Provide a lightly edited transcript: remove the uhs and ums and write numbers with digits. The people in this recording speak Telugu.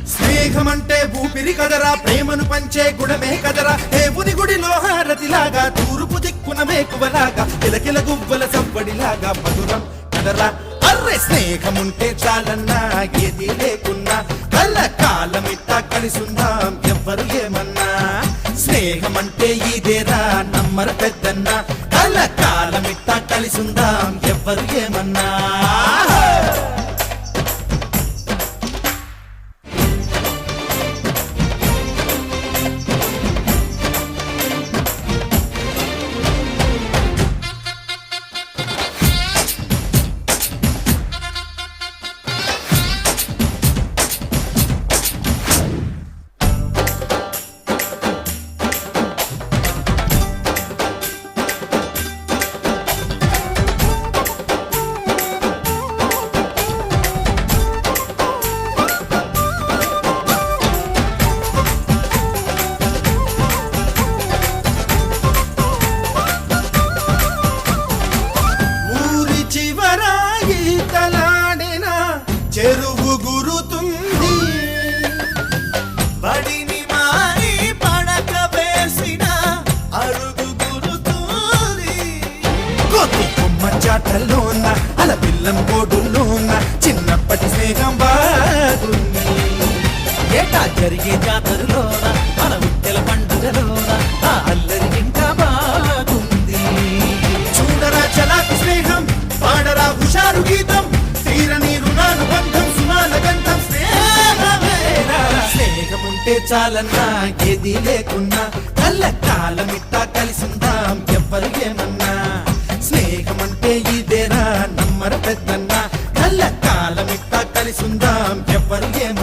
స్నేహమంటే ఊపిరి కదరా, ప్రేమను పంచే గుణమే కదరా. దేవుని గుడిలో హారతిలాగా, తూర్పు దిక్కున మేకువలాగా, కిలకిల గువ్వల సవ్వడిలాగా మధురం కదరా. అర్రే స్నేహముంటే చాలన్నా, ఏది లేకున్నా కళ్ళ కాలమిట్టా కలిసుందాం ఎవ్వరు ఏమన్నా. స్నేహమంటే ఇదేరా నమ్మర పెద్దన్న, కళ్ళ కాలమిట్టా కలిసుందాం ఎవ్వరు ఏమన్నా. చెరువు గురుతుంది, బడిని మారి పడక వేసిన అరుగు గురుతుంది. కొత్త కొమ్మ చాటల్లోన అల పిల్లం కోడుల్లోన చిన్నప్పటి స్నేహం బాగుంది. ఏటా జరిగే జాతరలోన మన విట్టెల పండుగలోన ఆ అల్లరి ఇంకా బాగుంది. చూడరా చలాకి స్నేహం, పాడరా హుషారు గీతం, తీరని రుణానుబంధం సుమాల గంధం స్నేహమేరా. స్నేహముంటే చాలన్నా, ఏది లేకున్నా కళ్ళ కాలమిట్టా కలిసిందాం ఎవ్వరు ఏమన్నా. స్నేహమంటే ఇదేరా నమ్మర పెద్దన్న, కళ్ళ కాలమిట్టా కలిసిందాం ఎవ్వరు ఏమన్నా.